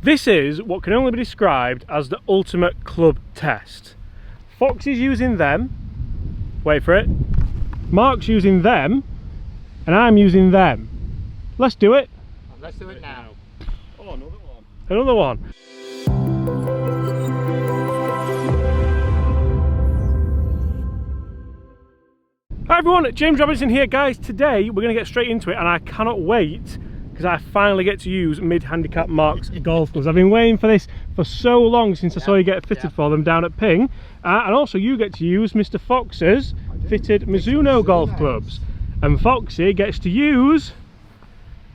This is what can only be described as the ultimate club test. Foxy's using them, wait for it, Mark's using them, and I'm using them. Let's do it. Let's do it now. Oh, another one. Another one. Hi everyone, James Robinson here. Guys, today we're going to get straight into it, and I cannot wait because I finally get to use mid-handicap Mark's golf clubs. I've been waiting for this for so long since I saw you get fitted for them down at Ping, and also you get to use Mr. Fox's fitted Mizuno golf clubs, and Foxy gets to use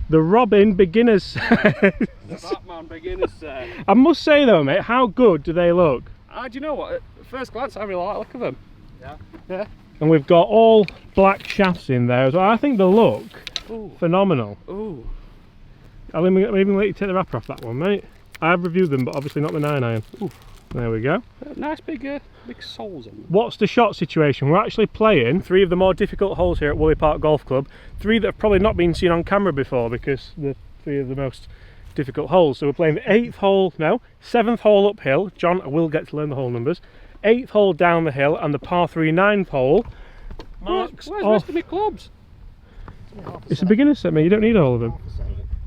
the Robin beginners set. The Batman beginners set. I must say though, mate, how good do they look? Do you know what? At first glance, I really like the look of them. Yeah. Yeah. And we've got all black shafts in there as well. I think they look phenomenal. Ooh. I'll even let you take the wrapper off that one, mate. I've reviewed them, but obviously not the 9-iron. There we go. Nice big soles on them. What's the shot situation? We're actually playing 3 of the more difficult holes here at Woolley Park Golf Club. 3 that have probably not been seen on camera before because they're 3 of the most difficult holes. So we're playing the 8th hole, no, 7th hole uphill. John, I will get to learn the hole numbers. 8th hole down the hill, and the par 3 9th hole. Mark's where's the rest of my clubs? It's a beginner set, mate. You don't need all of them.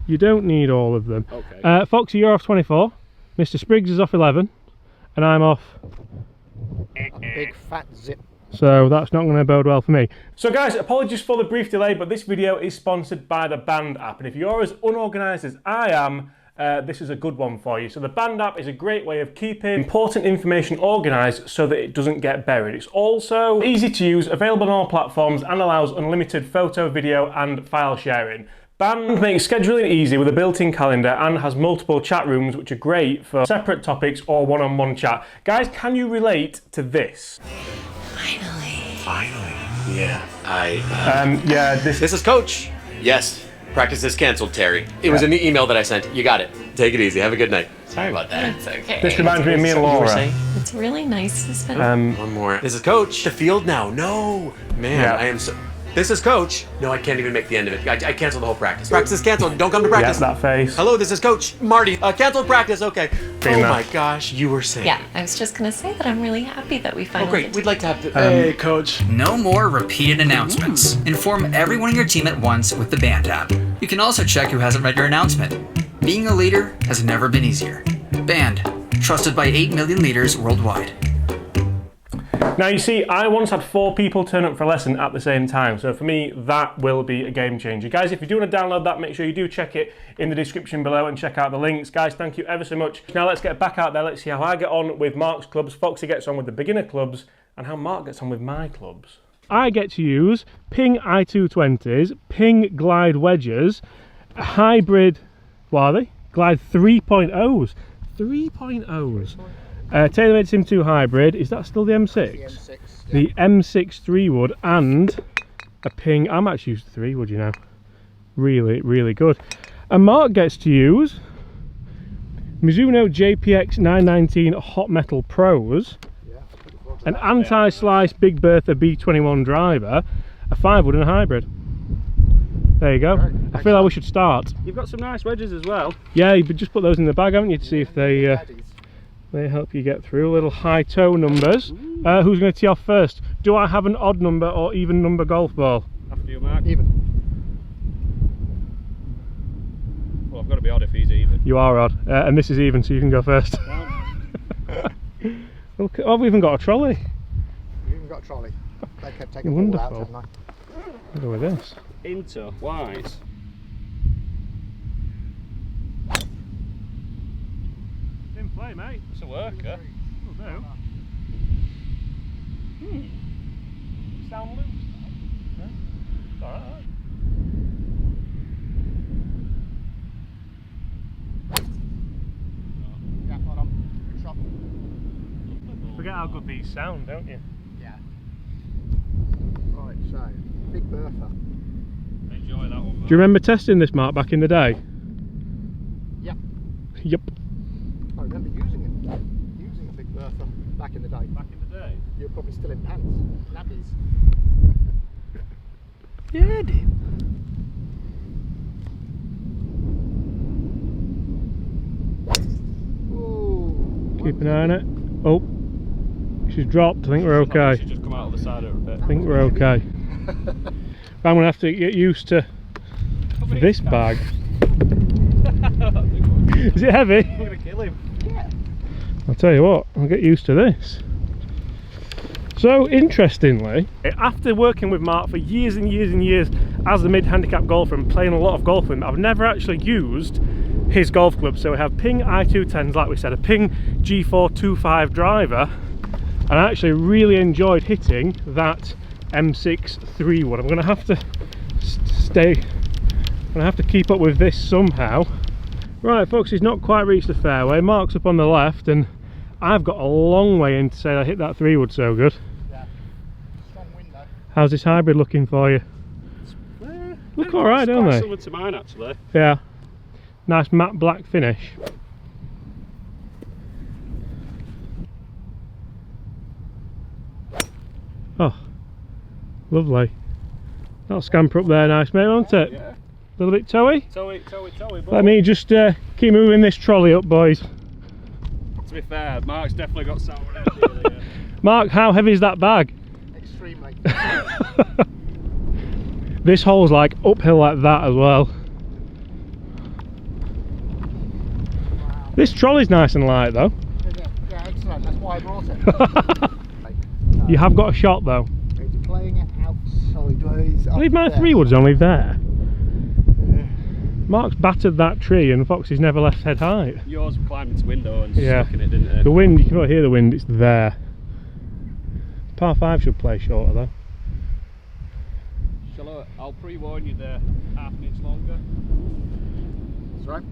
You don't need all of them. Okay. Foxy, you're off 24. Mr. Spriggs is off 11. And I'm off a big fat zip. So that's not going to bode well for me. So guys, apologies for the brief delay, but this video is sponsored by the Band app. And if you're as unorganised as I am, this is a good one for you. So the Band app is a great way of keeping important information organised so that it doesn't get buried. It's also easy to use, available on all platforms, and allows unlimited photo, video and file sharing. Band makes scheduling easy with a built-in calendar and has multiple chat rooms which are great for separate topics or one-on-one chat. Guys, can you relate to this? Finally. Yeah. This is Coach. Yes. Practice is canceled, Terry. It was in the email that I sent. You got it. Take it easy. Have a good night. Sorry about that. It's okay. This reminds me of me and Laura. It's really nice to spend. One more. This is Coach. The field now. No. Man, I am so... This is Coach. No, I can't even make the end of it. I canceled the whole practice. Practice is canceled. Don't come to practice. Yes, that face. Hello, this is Coach. Marty. Canceled practice. Okay. Fair enough. My gosh, you were saying. Yeah, I was just gonna say that I'm really happy that we finally. Oh, great. We'd like to have the. Hey, Coach. No more repeated announcements. Inform everyone in your team at once with the Band app. You can also check who hasn't read your announcement. Being a leader has never been easier. Band, trusted by 8 million leaders worldwide. Now you see, I once had 4 people turn up for a lesson at the same time, so for me that will be a game changer. Guys, if you do want to download that, make sure you do check it in the description below and check out the links. Guys, thank you ever so much. Now let's get back out there, let's see how I get on with Mark's clubs, Foxy gets on with the beginner clubs, and how Mark gets on with my clubs. I get to use Ping i220s, Ping Glide wedges, a hybrid, what are they? Glide 3.0s. 3.0s. TaylorMade Sim 2 hybrid, is that still the M6? The M6. Yeah. The M6 3-wood and a Ping, I might use the 3-wood, you know. Really, really good. And Mark gets to use Mizuno JPX 919 Hot Metal Pros, an anti-slice Big Bertha B21 driver, a 5-wood and a hybrid. There you go. I feel like we should start. You've got some nice wedges as well. Yeah, you just put those in the bag, haven't you, to see if they help you get through. Little high toe numbers. Who's going to tee off first? Do I have an odd number or even number golf ball? After you, Mark. Even. Well, I've got to be odd if he's even. You are odd, and this is even, so you can go first. Look, oh, we've even got a trolley. You've even got a trolley. They kept taking the ball out, haven't they? I'll go with this. Into wise. In play, mate. It's a worker. Will do. Sound loose. No? It's alright. Yeah, hold on. Good shot. Forget how good these sound, don't you? Yeah. Right, so, Big Bertha. Enjoy that one. Do you remember testing this, Mark, back in the day? Yep. Yep. I remember using a Big Bertha back in the day. Back in the day? You were probably still in pants, nappies. Yeah, I did. Keep an eye on it. Oh, she's dropped. I think we're okay. She's just come out of the side of her bit. I think we're okay. I'm going to have to get used to this bag. Is it heavy? I'm going to kill him. Yeah. I'll tell you what, I'll get used to this. So interestingly, after working with Mark for years and years and years as the mid-handicap golfer and playing a lot of golf with him, I've never actually used his golf club. So we have Ping i210s, like we said, a Ping G425 driver, and I actually really enjoyed hitting that M6 3 wood. I'm going to have to keep up with this somehow. Right folks, he's not quite reached the fairway. Mark's up on the left and I've got a long way in to say I hit that 3 wood so good. Yeah. Strong wind though. How's this hybrid looking for you? Look alright, don't they? Similar to mine actually. Yeah. Nice matte black finish. Oh, lovely. That'll scamper up there nice, mate, won't it? Yeah. A little bit toey? Toey. Let me just keep moving this trolley up, boys. To be fair, Mark's definitely got sour energy there. Mark, how heavy is that bag? Extremely. This hole's like uphill like that as well. Wow. This trolley's nice and light though. Yeah, excellent. That's why I brought it. You have got a shot though. It's playing it out sideways. I believe my 3 wood's only there. Mark's battered that tree and Foxy's never left head height. Yours climbed its window and Yeah. stuck in it, didn't it? The wind, you can not hear the wind, it's there. Par 5 should play shorter though. I'll pre-warn you they're half an inch longer. That's right.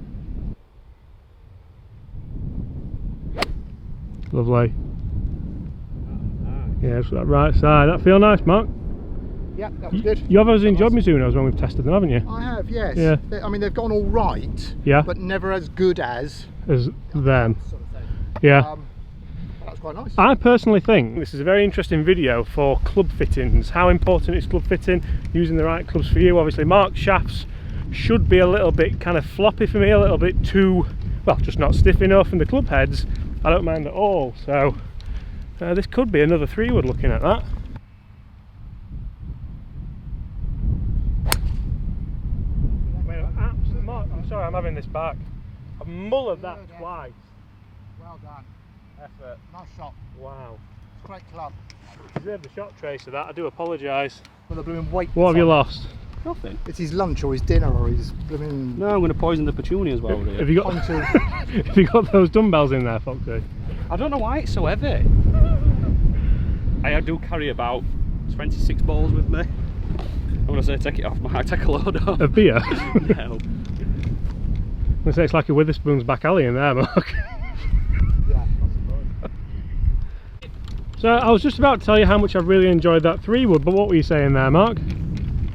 Lovely. Yeah, it's that right side. That feel nice, Mark? Yeah, that was good. You have always enjoyed Mizunos when we've tested them, haven't you? I have, yes. Yeah. I mean, they've gone all right. Yeah. But never as good as As them. sort of thing. Yeah. That's quite nice. I personally think this is a very interesting video for club fittings. How important is club fitting, using the right clubs for you. Obviously Mark's shafts should be a little bit kind of floppy for me, a little bit too, well, just not stiff enough, and the club heads I don't mind at all. So this could be another 3 wood looking at that. Mark, I'm sorry, I'm having this back. I've mullered that twice. Well done. Effort. Nice shot. Wow. Great club. Deserved the shot trace of that, I do apologise. Well, the blooming weight. What have you lost? Nothing. It's his lunch or his dinner or his blooming. No, I'm going to poison the petunias while we're Have here. you got have you got those dumbbells in there, Foxy? I don't know why it's so heavy. I do carry about 26 balls with me. I'm going to say take it off, Mark. Take a load off. Of beer? No. I'm going to say it's like a Witherspoon's back alley in there, Mark. Yeah. So I was just about to tell you how much I really enjoyed that 3 wood, but what were you saying there, Mark?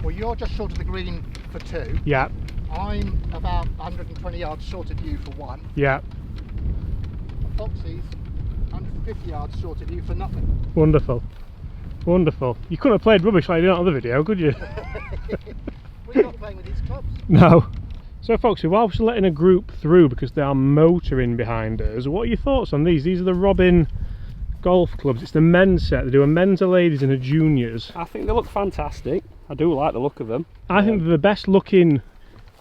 Well, you're just short of the green for 2. Yeah, I'm about 120 yards short of you for 1. yeah, Foxy's 150 yards short of you for nothing. wonderful. Wonderful. You couldn't have played rubbish like you did on the video, could you? We're not playing with these clubs. No. So Foxy, whilst letting a group through because they are motoring behind us, what are your thoughts on these? These are the Robin golf clubs. It's the men's set. They do a men's, a ladies and a juniors. I think they look fantastic. I do like the look of them. I think they're the best looking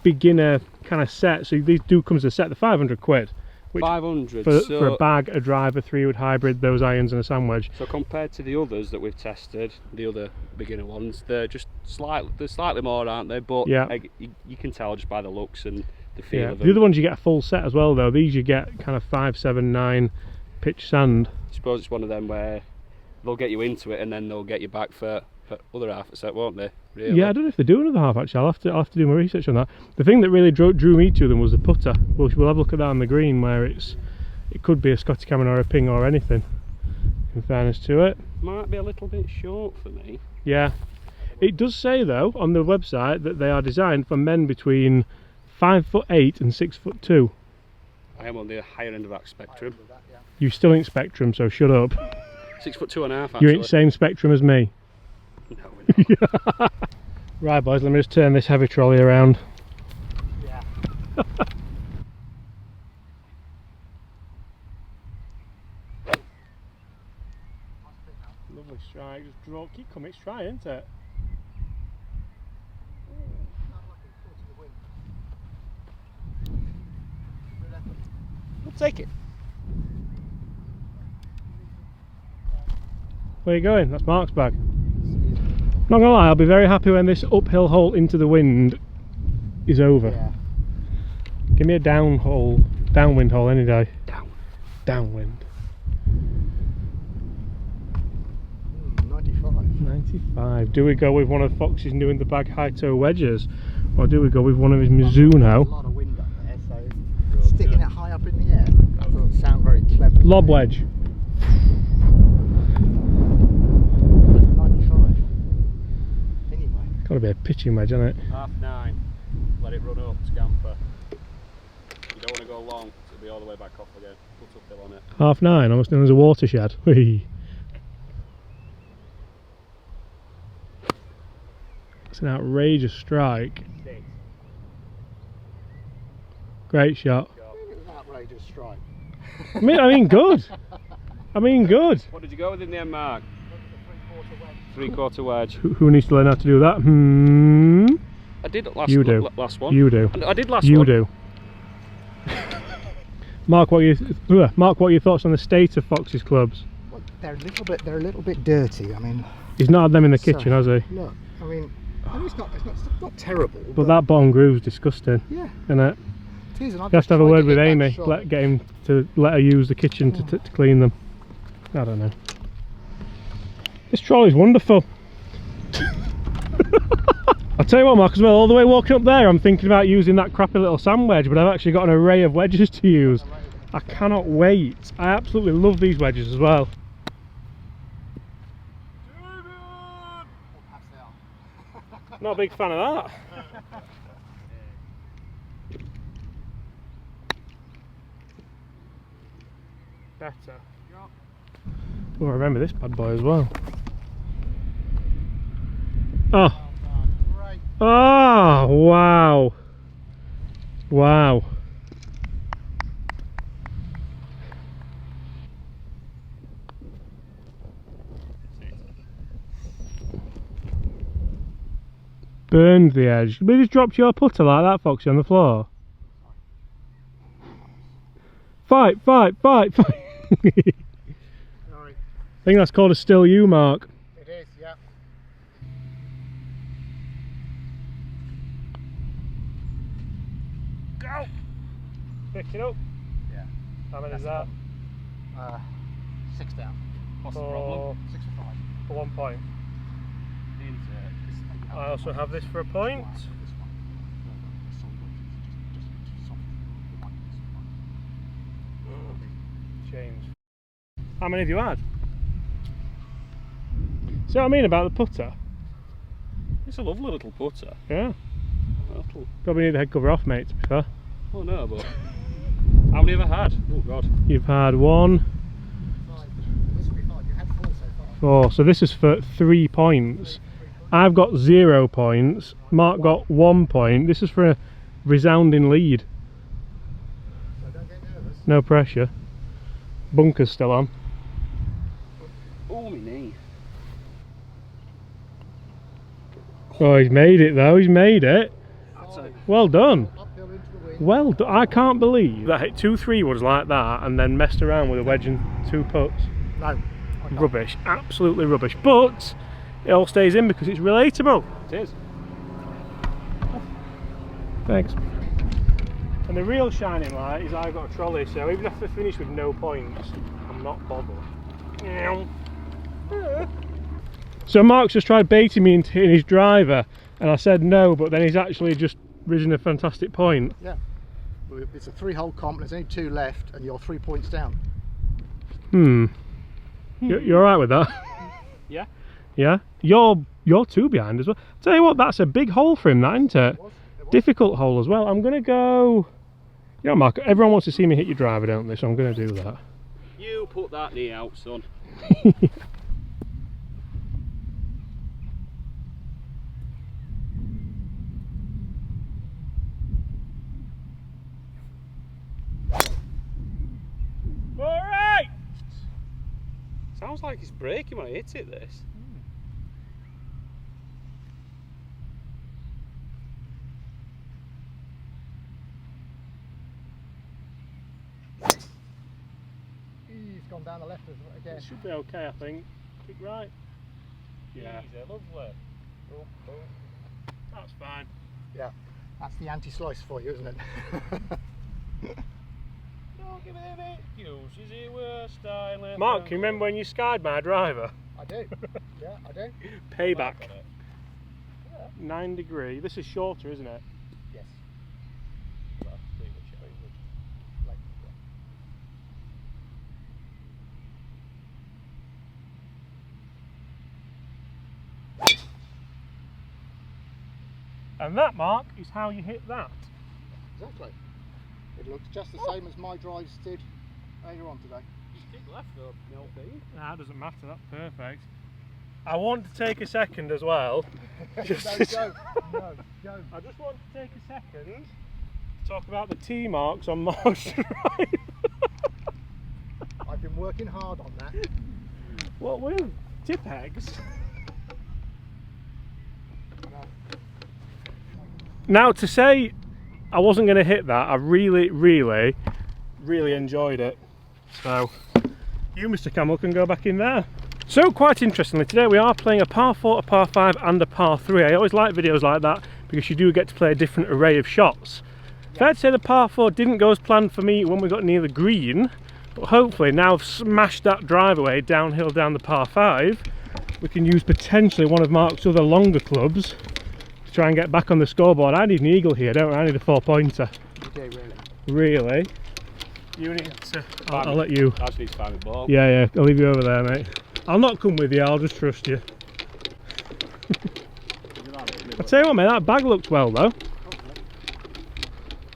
beginner kind of set. So these do come as a set. They're 500 quid. Which 500. for a bag, a driver, 3 wood hybrid, those irons and a sandwich. So compared to the others that we've tested, the other beginner ones, they're just slightly more, aren't they? But Yeah. you can tell just by the looks and the feel Yeah. of them. The other ones you get a full set as well though. These you get kind of 5, 7, 9 pitch sand. I suppose it's one of them where they'll get you into it and then they'll get you back for other half a set, won't they? Really? Yeah, I don't know if they do another half actually. I'll have to do my research on that. The thing that really drew me to them was the putter. We'll have a look at that on the green where it could be a Scotty Cameron or a Ping or anything. In fairness to it. Might be a little bit short for me. Yeah. It does say though on the website that they are designed for men between 5'8" and 6'2". I am on the higher end of that spectrum. You still ain't Spectrum, so shut up. 6'2.5" actually. You ain't same Spectrum as me. No, we're not. Right boys, let me just turn this heavy trolley around. Yeah. Lovely strike, just draw, keep coming, it's try, isn't it? We'll take it. Where are you going? That's Mark's bag. Not gonna lie, I'll be very happy when this uphill hole into the wind is over. Yeah. Give me a downwind hole any day. Downwind. 95. 95. Do we go with one of Fox's new in the bag high toe wedges, or do we go with one of his There's a Mizuno lot of wind up there, so sticking it high up in the air doesn't sound very clever. lob wedge? 95. Anyway. Got to be a pitching wedge, isn't it? 9:30. Let it run up, scamper. You don't want to go long, so it'll be all the way back off again. Put uphill on it. 9:30, almost known as a watershed. It's an outrageous strike. Great shot. It was an outrageous strike. I mean good. I mean good. What did you go with in the end, Mark? 3/4 wedge. Who needs to learn how to do that? I did last. You do. Last one. You do. I did last You one. do. Mark, what are your thoughts on the state of Fox's clubs? Well, they're a little bit dirty. I mean, He's not had them in the so, kitchen, has he? Look, I mean, it's not terrible. But that bottom groove's disgusting, yeah, isn't it? it is. And I've You have just to have a tried word to with hit that Amy. shot. Get him to let her use the kitchen to clean them. I don't know. This trolley's wonderful. I'll tell you what, Mark, as well, all the way walking up there, I'm thinking about using that crappy little sand wedge, but I've actually got an array of wedges to use. I cannot wait. I absolutely love these wedges as well. Not a big fan of that. Better. Oh, I remember this bad boy as well. Oh. Oh, wow. Wow. Burned the edge. We just dropped your putter like that, Foxy, on the floor. Fight. Sorry. I think that's called a still you, Mark. It is, yeah. Go! Pick it up. Yeah. How many is that? 6 down. What's the problem? 6 for 5. For 1 point. I also have this for a point. James. How many have you had? See what I mean about the putter? It's a lovely little putter. Yeah. Little. Probably need the head cover off, mate, to be fair. Oh no, but how many have I had? Oh god. You've had 1, 4, so this is for 3 points. I've got 0 points. Mark got 1 point. This is for a resounding lead. No pressure. Bunker's still on. Oh, my knee. Oh, he's made it though. He's made it. Well done. Uphill into the wind. Well done. I can't believe that hit 2 3-woods like that and then messed around with a wedge and 2 putts. No. Rubbish. Absolutely rubbish. But it all stays in because it's relatable. It is. Thanks. And the real shining light is I've got a trolley, so even if I finish with no points, I'm not bothered. So Mark's just tried baiting me into hitting his driver, and I said no, but then he's actually just risen a fantastic point. Yeah. Well, it's a 3-hole comp, there's only 2 left, and you're 3 points down. You're alright with that? Yeah. Yeah? You're 2 behind as well. Tell you what, that's a big hole for him, that, isn't it? It was. Difficult hole as well. I'm going to go... You know, Mark, everyone wants to see me hit your driver, don't they? So I'm going to do that. You put that knee out, son. Alright! Sounds like it's braking when I hit it, this. He's gone down the left again. It should be okay, I think. Kick right. Yeah. Easy, lovely. Oh, oh. That's fine. Yeah, that's the anti-slice for you, isn't it? Don't give me them excuses, you were styling. Mark, can you remember when you skied my driver? I do. Yeah, I do. Payback. 9 degree. This is shorter, isn't it? Yes. And that, Mark, is how you hit that. Exactly. It looks just the same as my drives did earlier on today. Stick left though, no thing. That doesn't matter, that's perfect. I want to take a second as well. No, Joe. No, Joe. I just want to take a second to talk about the T marks on Mark's drive. I've been working hard on that. What with? Tip eggs? Now, to say I wasn't going to hit that, I really enjoyed it. So, you, Mr. Camel, can go back in there. So, quite interestingly, today we are playing a par 4, a par 5 and a par 3. I always like videos like that because you do get to play a different array of shots. Fair to say the par 4 didn't go as planned for me when we got near the green, but hopefully now I've smashed that drive away downhill down the par 5, we can use potentially one of Mark's other longer clubs to try and get back on the scoreboard. I need an eagle here, don't I? I need a 4-pointer. You do, really. Really? You need to... I'll let you... I just need to find the ball. Yeah, I'll leave you over there, mate. I'll not come with you, I'll just trust you. I'll tell you what, mate, that bag looks well, though.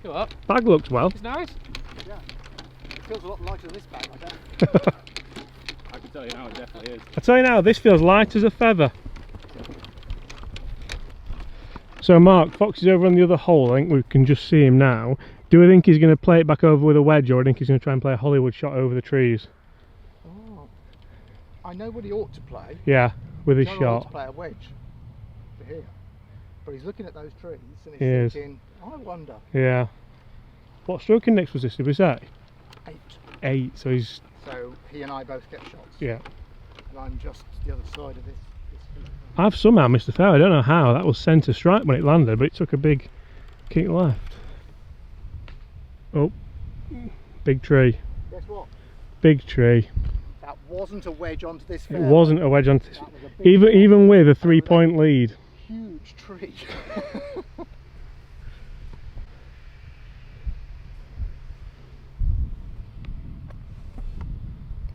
What? Bag looks well. It's nice. Yeah. It feels a lot lighter than this bag, I bet. I can tell you now, it definitely is. I tell you now, this feels light as a feather. So Mark, Fox is over on the other hole, I think we can just see him now. Do we think he's going to play it back over with a wedge, or do you think he's going to try and play a Hollywood shot over the trees? Oh. I know what he ought to play. Yeah, with his He ought to shot. play a wedge for here. But he's looking at those trees and He he's is. thinking, I wonder. Yeah. What stroke index was this, did we say? 8. 8, so he's... So he and I both get shots. Yeah. And I'm just the other side of this. I've somehow missed the fairway, I don't know how. That was centre strike when it landed, but it took a big kick left. Oh, big tree. Guess what? Big tree. That wasn't a wedge onto this It fairway. wasn't a wedge on this. That was a big Even with a 3-point lead. huge tree.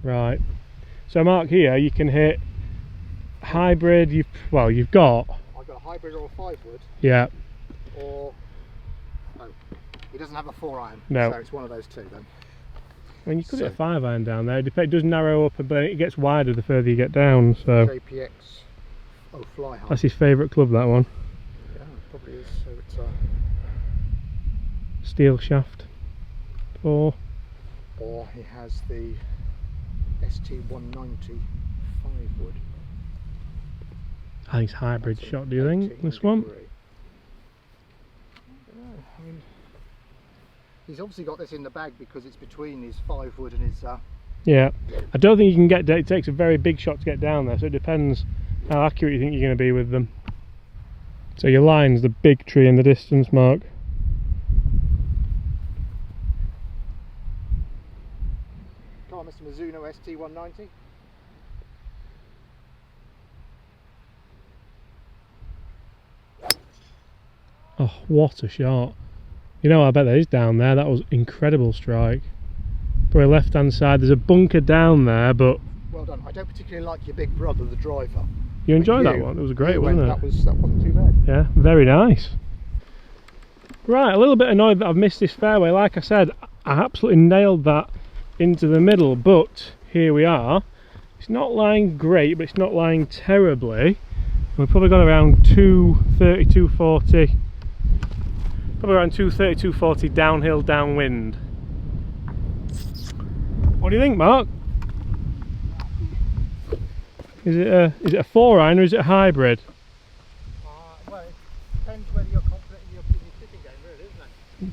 Right. So Mark, here you can hit hybrid. You've got. I've got a hybrid or a 5-wood, Yeah. or he doesn't have a 4-iron. No. So it's one of those two then. I mean, you could hit a 5-iron down there. It does narrow up, but it gets wider the further you get down. So JPX. Oh, fly high. that's his favourite club, that one. Yeah, it probably is. So it's Steel shaft. Or he has the ST190 5-wood. I think it's hybrid That's shot. Do you think 18 this one? degree. I mean, he's obviously got this in the bag because it's between his 5-wood and his. Yeah. I don't think you can get. It takes a very big shot to get down there, so it depends how accurate you think you're going to be with them. So your line's the big tree in the distance, Mark. Come on, Mr. Mizuno ST190. Oh, what a shot. You know, I bet that is down there. That was incredible strike. Probably left hand side. There's a bunker down there, but Well done. I don't particularly like your big brother, the driver. you enjoyed that You- one. It was great, you wasn't went- it? That wasn't too bad. Yeah, very nice. Right, a little bit annoyed that I've missed this fairway. Like I said, I absolutely nailed that into the middle, but here we are. It's not lying great, but it's not lying terribly. We've probably got around 230, 240. Probably around 230, 240 downhill, downwind. What do you think, Mark? Is it a 4-iron or is it a hybrid? Well, it depends whether you're confident in your sitting game, really, isn't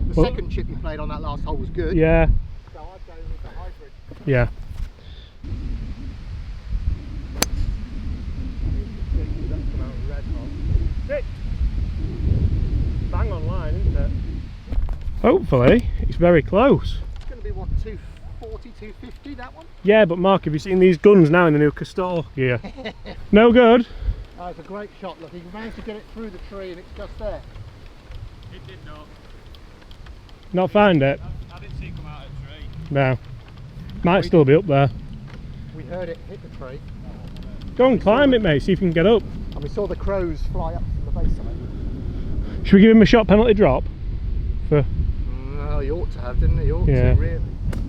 it? The second chip you played on that last hole was good. Yeah. So I'd go with the hybrid. Yeah. Bang on line, isn't it? Hopefully, it's very close. It's going to be what, 240, 250 that one? Yeah, but Mark, have you seen these guns now in the new Castor gear? No good. Oh, it's a great shot. Look, he managed to get it through the tree and it's just there. It did not. Not find it? I didn't see it come out of the tree. No. Might still be up there. We heard it hit the tree. Go and climb it, mate, see if you can get up. And we saw the crows fly up from the base of it. Should we give him a shot penalty drop? For No, he ought to have, didn't he? He ought Yeah. to, really.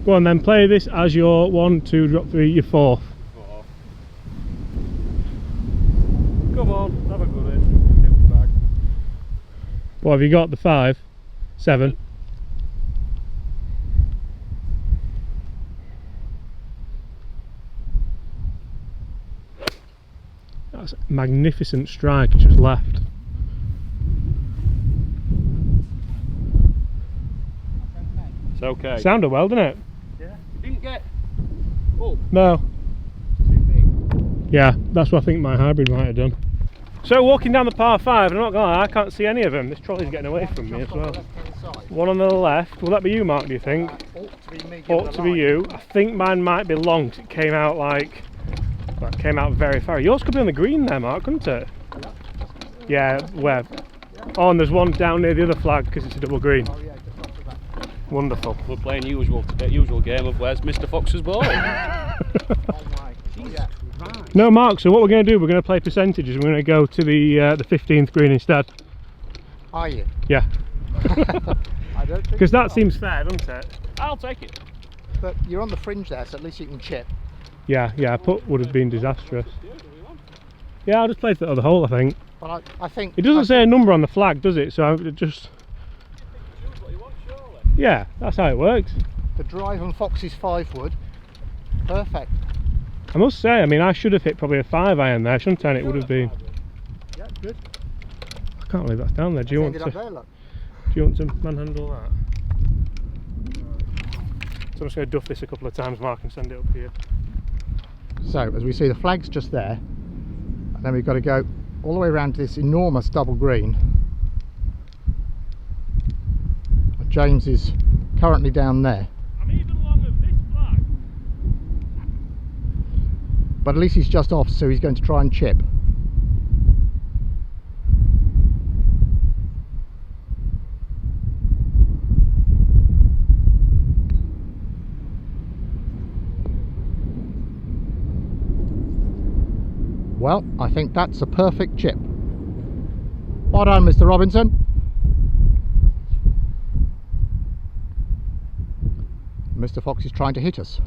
Go on then, play this as your 1, 2, drop 3, your 4th. Come on, have a good in. Back. What have you got? The 5? 7? That's a magnificent strike, just left. It's okay. Sounded well, didn't it? Yeah. You didn't get. Oh, No. Too big. Yeah, that's what I think my hybrid might have done. So walking down the par 5, I'm not gonna lie, I can't see any of them. This trolley's getting away from me as Just on the well. left-hand side. One on the left. Will that be you, Mark, do you think? Ought to be me. given Ought the to be line. you. I think mine might be long 'cause it came out like... Well, it came out very far. Yours could be on the green there, Mark, couldn't it? Yeah, where? Oh, and there's one down near the other flag because it's a double green. Oh, yeah, just after that. Wonderful. we're playing usual game of where's Mr. Fox's ball. Oh, my. Oh, yeah. No, Mark, so what we're going to do, we're going to play percentages. We're going to go to the 15th green instead. Are you? Yeah. I don't think Because you that are. seems fair, doesn't it? I'll take it. But you're on the fringe there, so at least you can chip. Yeah, a putt would have been disastrous. Yeah, I'll just play for the other hole, I think. But I think... It doesn't say a number on the flag, does it? So it just... Choose what you want, surely. Yeah, that's how it works. The drive on Fox's 5 wood. Perfect. I must say, I mean, I should have hit probably a 5-iron there, shouldn't I? And it would have been... Yeah, good. I can't believe that's down there. Do you want Ended to... up there, look. Do you want to manhandle that? So I'm just going to duff this a couple of times, Mark, and send it up here. So, as we see, the flag's just there. And then we've got to go all the way around to this enormous double green. James is currently down there. I'm even along with this flag. But at least he's just off, so he's going to try and chip. Well, I think that's a perfect chip. Well done, Mr. Robinson. Mr. Fox is trying to hit us.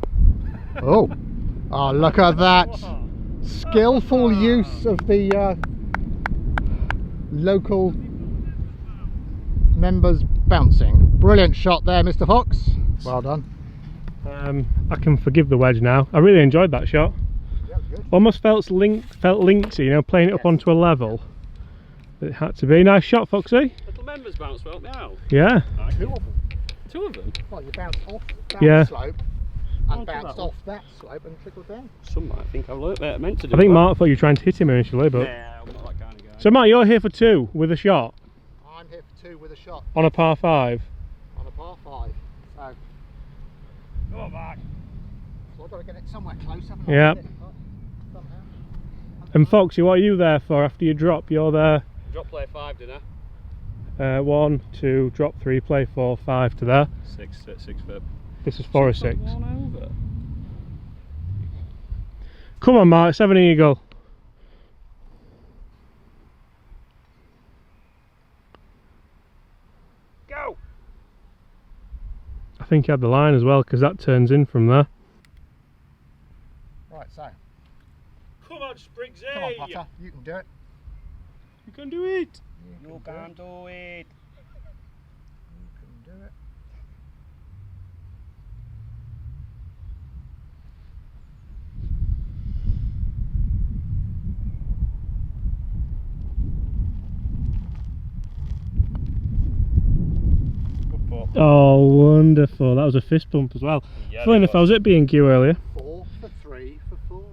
Oh, look at that. Skillful use of the local members bouncing. Brilliant shot there, Mr. Fox. Well done. I can forgive the wedge now. I really enjoyed that shot. Yeah, good. Almost felt linked to, you know, playing it up onto a level. It had to be. Nice shot, Foxy. Little members bounce help me out. Yeah. Two of them. Two of them. Well, you bounced off that Yeah. slope and bounced off that slope and trickled down. Some might think I've meant to do I think that. Mark thought you were trying to hit him initially, but... Nah, I'm not that kind of guy. So Mark, you're here for 2 with a shot I'm here for 2 with a shot on a par 5. on a par 5. So, Go on, Mark. so I've got to get it somewhere close, haven't I? Yeah. Somehow. And Foxy, what are you there for after you drop? You're there Drop play 5, didn't I? 1, 2, drop 3, play 4, 5 to there. 6 foot. This is 4 or 6. One over. Come on, Mark, 7 eagle. Go! I think he had the line as well because that turns in from there. Right, so, Come on, Spriggsy! come on, Potter, you can do it. You can do it! You can do it. You can do it. Oh, wonderful. That was a fist bump as well. Yeah, Funny enough, I was at B&Q earlier. 4 for 3 for 4.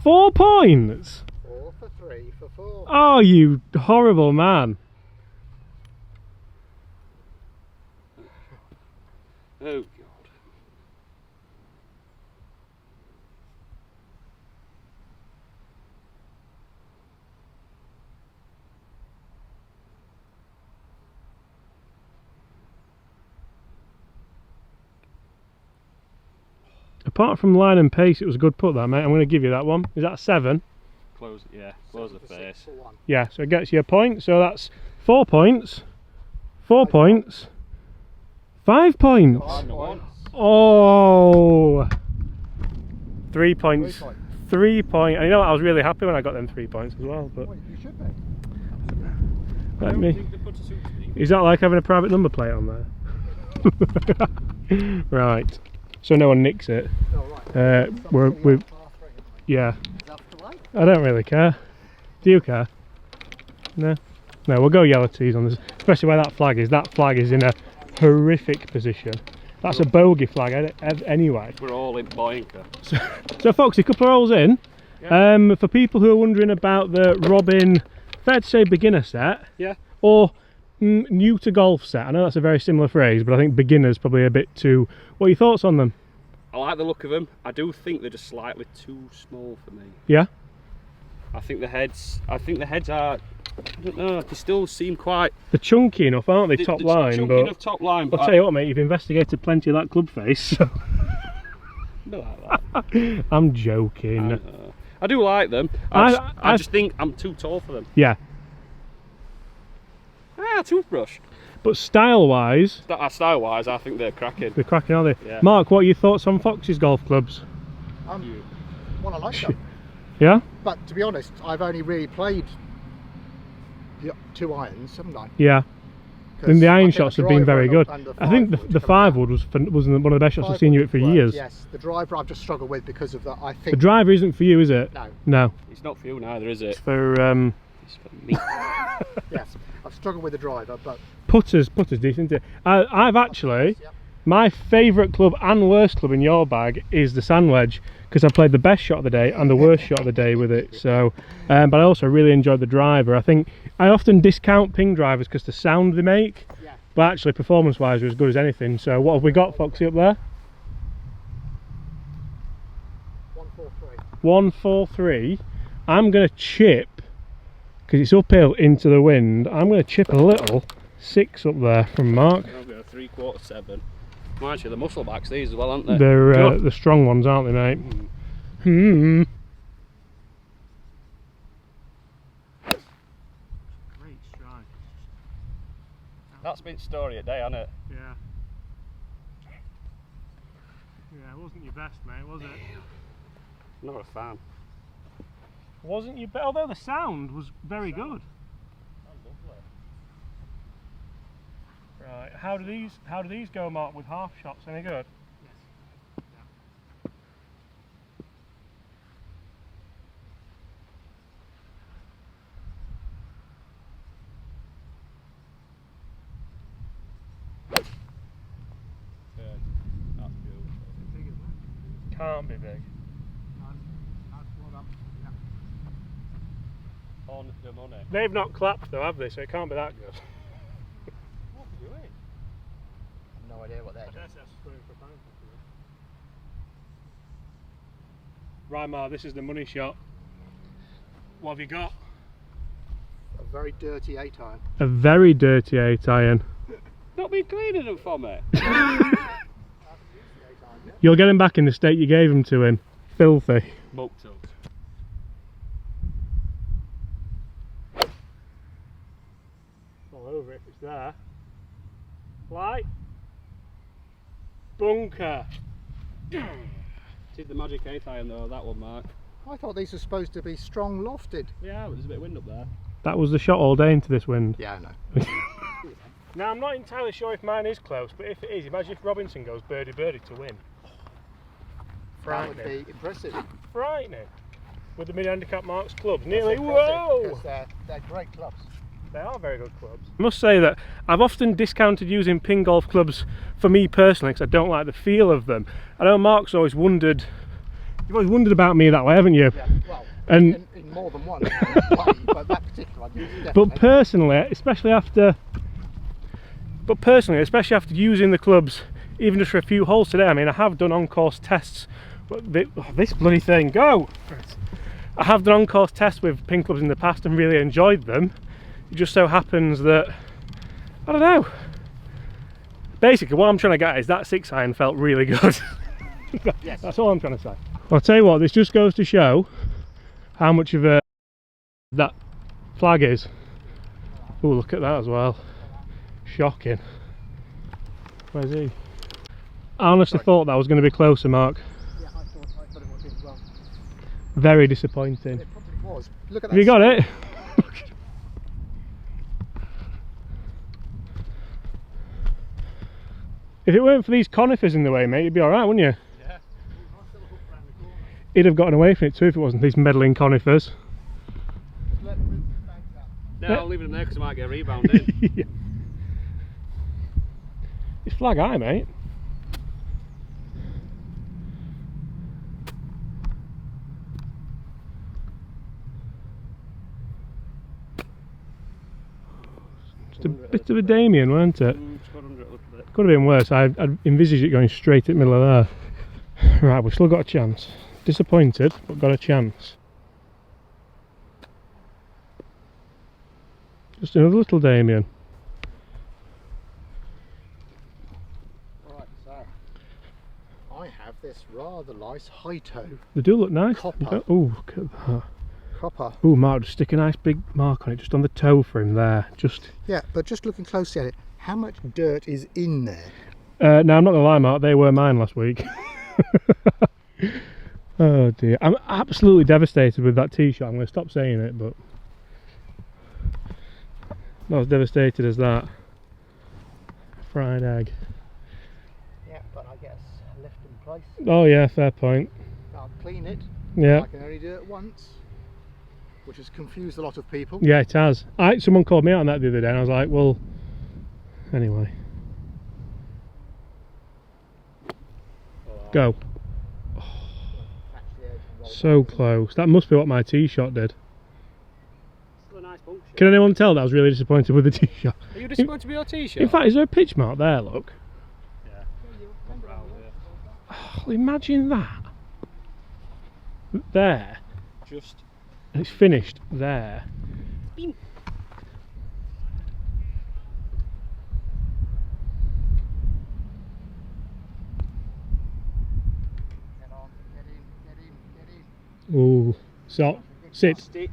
4 points? 4 for 3 for 4. Oh, you horrible man. Oh, God. Apart from line and pace, it was a good putt that, mate. I'm going to give you that one. Is that a 7? Close it, yeah. Close the face. Yeah, so it gets you a point. So that's 4 points. 4 points. 5 points. 5 points. Oh. 3 points. 3 points. 3 points. And you know what? I was really happy when I got them 3 points as well. But Well, you should be. let me. Is that like having a private number plate on there? Right. So no one nicks it. Oh, right. We're yeah. Is that for life? I don't really care. Do you care? No. No, we'll go yellow tees on this, especially where that flag is. That flag is in a horrific position. That's a bogey flag anyway. We're all in boinker. So Foxy, a couple of rolls in. Yeah. For people who are wondering about the Robin, fair to say beginner set. Yeah. Or new to golf set. I know that's a very similar phrase, but I think beginner's probably a bit too. What are your thoughts on them? I like the look of them. I do think they're just slightly too small for me. Yeah. I think the heads are, I don't know, they still seem quite... They're chunky enough, aren't they, top line? Chunky But enough top line, but I'll tell you what, mate, you've investigated plenty of that club face. So. not like that. I'm joking. I do like them. I just think I'm too tall for them. Yeah. Toothbrush. But style-wise... Style-wise, I think they're cracking. They're cracking, aren't they? Yeah. Mark, what are your thoughts on Foxy's golf clubs? Well, I like them. Yeah? But to be honest, I've only really played the 2 irons, haven't I? Yeah. 'Cause And the I iron think shots the have been very driver good. and I think the 5-wood 5-wood was one of the best shots I've seen you at for worked, years. Yes, the driver I've just struggled with because of that. I think The driver isn't for you, is it? No. No. It's not for you neither, is it? It's for It's for me. Yes, I've struggled with the driver, but putters decent, isn't it? I've actually, Yep. my favourite club and worst club in your bag is the sand wedge, because I played the best shot of the day and the worst shot of the day with it. So, but I also really enjoyed the driver. I think I often discount ping drivers because the sound they make, yeah. but actually performance-wise they're as good as anything. So what have we got, Foxy, up there? 143. 143. I'm going to chip, because it's uphill into the wind, I'm going to chip a little 6 up there from Mark. I'm going to 3/4 7. Well, actually, the muscle backs these as well, aren't they? They're the strong ones, aren't they, mate? Great strike. That's been story a day, hasn't it? Yeah. Yeah, it wasn't your best, mate, was it? Not a fan. Wasn't your best, although the sound was very good. Right, how do these go, Mark, with half shots? Any good? That's beautiful. Can't be big. On the money. They've not clapped though, have they? So it can't be that good. What are we doing? No idea what they're doing. Right, Mark, this is the money shot. What have you got? A very dirty 8 iron. A very dirty 8 iron. Not been cleaning them for me. You'll get him back in the state you gave him to him. Filthy. Mucked up. All over if it's there. Light. Bunker. Did the magic 8 iron though, that one, Mark? I thought these were supposed to be strong lofted. Yeah, but there's a bit of wind up there. That was the shot all day into this wind. Yeah, I know. Now I'm not entirely sure if mine is close, but if it is, imagine if Robinson goes birdie to win. That would Frightening. be impressive. Frightening. With the mid-handicap Marks clubs. Nearly, whoa! Because they're great clubs. They are very good clubs. I must say that I've often discounted using pin golf clubs for me personally because I don't like the feel of them. I know Mark's always wondered, you've always wondered about me that way, haven't you? Yeah, well, and in more than one way, but that particular one, definitely. But personally, especially after using the clubs, even just for a few holes today, I mean, I have done on-course tests. But this bloody thing, go! I have done on-course tests with pin clubs in the past and really enjoyed them. It just so happens that, I don't know. Basically, what I'm trying to get at is that 6-iron felt really good. Yes. That's all I'm trying to say. I'll tell you what, this just goes to show how much of a that flag is. Oh, look at that as well. Shocking. Where's he? I honestly thought that was going to be closer, Mark. Yeah, I thought it was as well. Very disappointing. It probably was. Look at that. Have you got it? If it weren't for these conifers in the way, mate, you'd be alright, wouldn't you? Yeah. He'd have gotten away from it too if it wasn't these meddling conifers. No, I'll leave it in there because I might get a rebound in. Yeah. It's flag high, mate. Just a bit of a Damien, weren't it? Could have been worse. I'd envisaged it going straight at the middle of there. Right, we've still got a chance. Disappointed, but got a chance. Just another little Damien. Right, so I have this rather nice high toe They do look nice. Copper. Oh, look at that. copper. Oh, Mark, just stick a nice big mark on it, just on the toe for him there. Just. Yeah, but just looking closely at it, how much dirt is in there? No, I'm not gonna lie, Mark. They were mine last week. Oh dear, I'm absolutely devastated with that tee shot. I'm gonna stop saying it, but not as devastated as that. Fried egg. Yeah, but I guess left in place. Oh yeah, fair point. I'll clean it. Yeah. I can only do it once, which has confused a lot of people. Yeah, it has. Someone called me out on that the other day, and I was like, well, anyway. Go. So close. That must be what my tee shot did. Still a nice bunch. Can anyone tell that I was really disappointed with the tee shot? Are you disappointed with your t-shirt? In fact, is there a pitch mark there? Look. Yeah. One brown, yeah. Oh, imagine that. There. Just. And it's finished there. Beam. Get on, get in. Ooh. So, sit. Stick.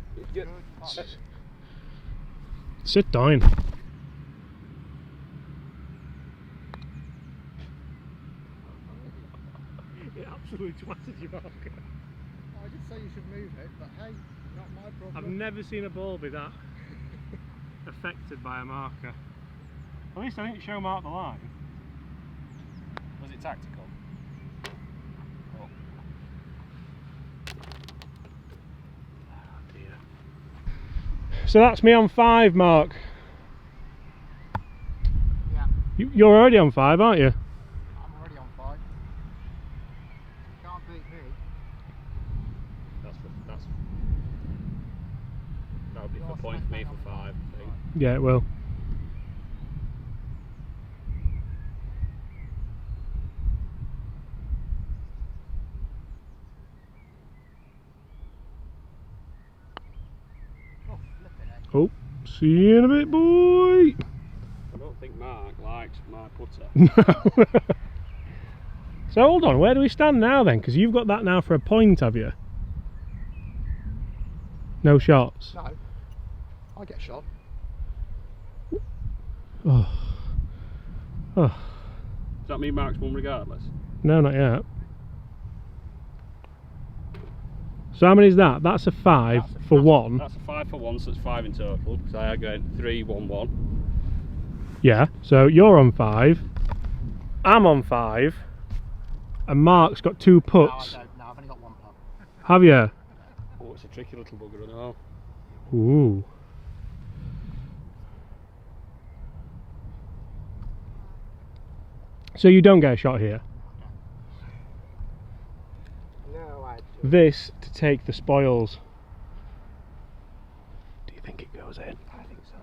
Sit down. It absolutely twatted you, Mark. I did say you should move it, but hey, not my problem. I've never seen a ball be that affected by a marker. At least I didn't show Mark the line. Was it tactical? Oh. Oh dear. So that's me on 5, Mark. Yeah, You're already on 5, aren't you? I'm already on 5. Can't beat me. That would be a point for me for 5, I think. Yeah, it will. Oh, see you in a bit, boy. I don't think Mark likes my putter. So hold on, where do we stand now then? Because you've got that now for a point, have you? No shots. No, I get shot. Oh. Oh. Does that mean Mark's won regardless? No, not yet. So how many is that? That's a 5 for 1. That's a 5 for 1, so it's 5 in total. So I go 3, 1, 1. Yeah, so you're on 5. I'm on 5. And Mark's got 2 puts. No, I don't. No, I've only got 1 putt. Have you? Oh, it's a tricky little bugger, I know. Ooh. So you don't get a shot here. No, I do. This to take the spoils. Do you think it goes in? I think so.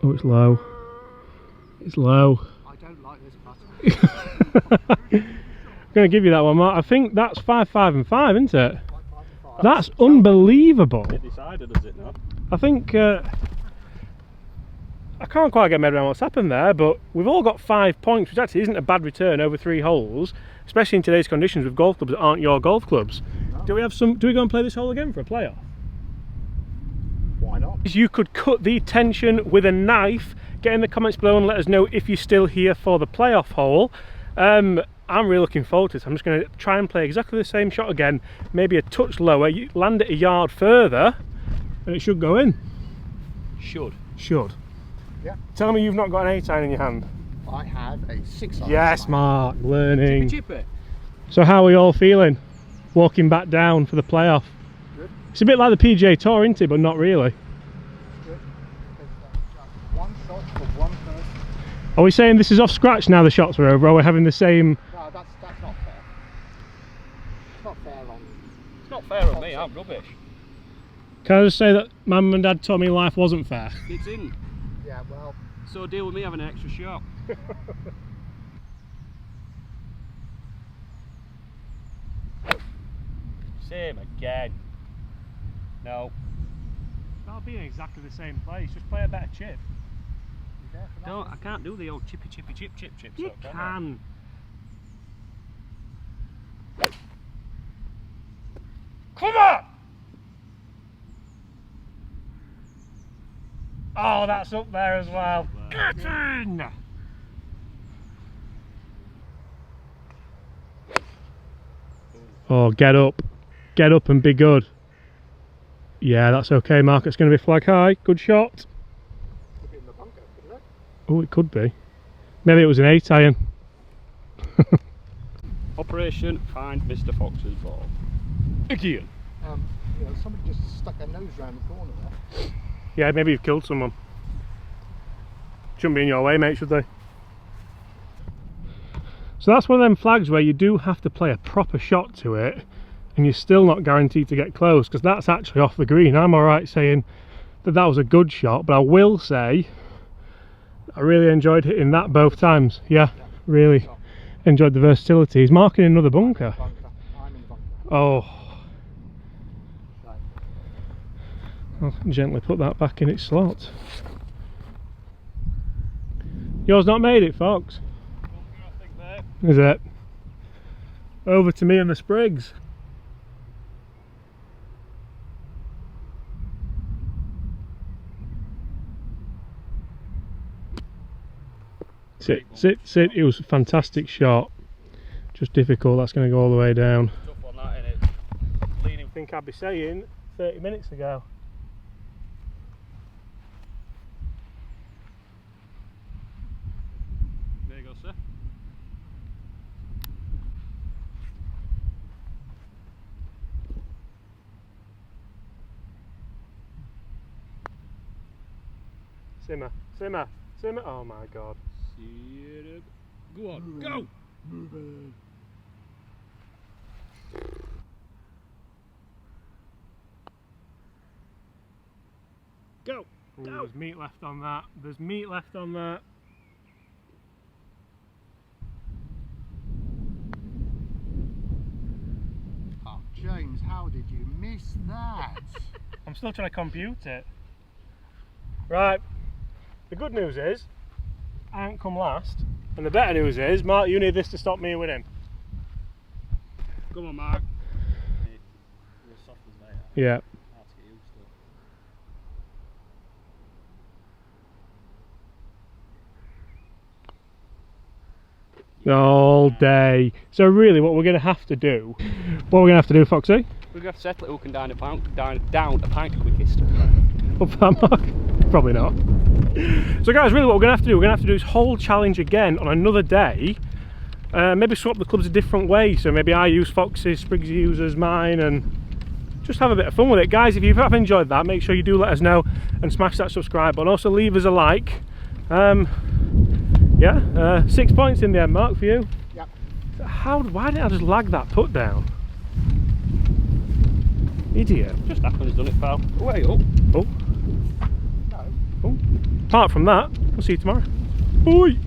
Oh, it's low. It's low. I don't like this putt. I'm going to give you that one, Mark. I think that's 5, 5 and 5, isn't it? 5, 5 and 5. That's unbelievable. It decided, is it not? I think I can't quite get my head around what's happened there, but we've all got 5 points, which actually isn't a bad return over 3 holes, especially in today's conditions with golf clubs that aren't your golf clubs. No. Do we go and play this hole again for a playoff? Why not? You could cut the tension with a knife. Get in the comments below and let us know if you're still here for the playoff hole. I'm really looking forward to this. I'm just going to try and play exactly the same shot again, maybe a touch lower, you land it a yard further, and it should go in. Should. Yeah. Tell me you've not got an 8-iron in your hand. I have a 6-iron. Yes, Mark, learning. Chippy. So how are we all feeling walking back down for the playoff? Good. It's a bit like the PGA Tour, isn't it? But not really. Good. There's just one shot for one person. Are we saying this is off scratch now the shots are over, or we're having the same? No, that's not fair. It's not fair on. It's not fair on me, I'm rubbish. Can I just say that my mum and dad told me life wasn't fair? It's in. Yeah, well. So deal with me having an extra shot. Same again. No. That'll be in exactly the same place, just play a better chip. No, I can't do the old chippy chip. You can. Come on! Oh, that's up there as well. Get in! Oh, get up. Get up and be good. Yeah, that's okay, Mark. It's going to be flag high. Good shot. Could be in the bunker, couldn't it? Oh, it could be. Maybe it was an 8-iron. Operation Find Mr. Fox's ball. Again. You know, somebody just stuck their nose round the corner there. Yeah, maybe you've killed someone. Shouldn't be in your way, mate, should they? So that's one of them flags where you do have to play a proper shot to it, and you're still not guaranteed to get close, because that's actually off the green. I'm alright saying that that was a good shot, but I will say I really enjoyed hitting that both times. Yeah, really enjoyed the versatility. He's marking another bunker. I'm in the bunker. Oh, Right. I'll gently put that back in its slot. Yours not made it, Fox? Is it? Over to me and the sprigs. Sit, sit, sit. It was a fantastic shot. Just difficult. That's going to go all the way down. Tough on that, innit? Leaning. I think I'd be saying 30 minutes ago. There you go, sir. Simmer, simmer, simmer. Oh my god. Go on, go! Go! Ooh, there's meat left on that. There's meat left on that. Oh, James, how did you miss that? I'm still trying to compute it. Right. The good news is I ain't come last. And the better news is, Mark, you need this to stop me winning. Come on, Mark. You're as soft as they are. Yeah. Hard to get used to. All day. So really what we're going to have to do, Foxy? We're going to have to settle it who can down a pint quickest. Up that, Mark? Probably not. So guys, really what we're going to have to do is hold challenge again on another day. maybe swap the clubs a different way. So maybe I use Foxy's, Spriggs uses mine, and just have a bit of fun with it. Guys, if you have enjoyed that, make sure you do let us know and smash that subscribe button. Also leave us a like. Yeah, 6 points in the end, Mark, for you. Yep. Why didn't I just lag that put down? Idiot. Just happens, done it, pal. Way up. Oh. No. Oh. Apart from that, we'll see you tomorrow. Bye.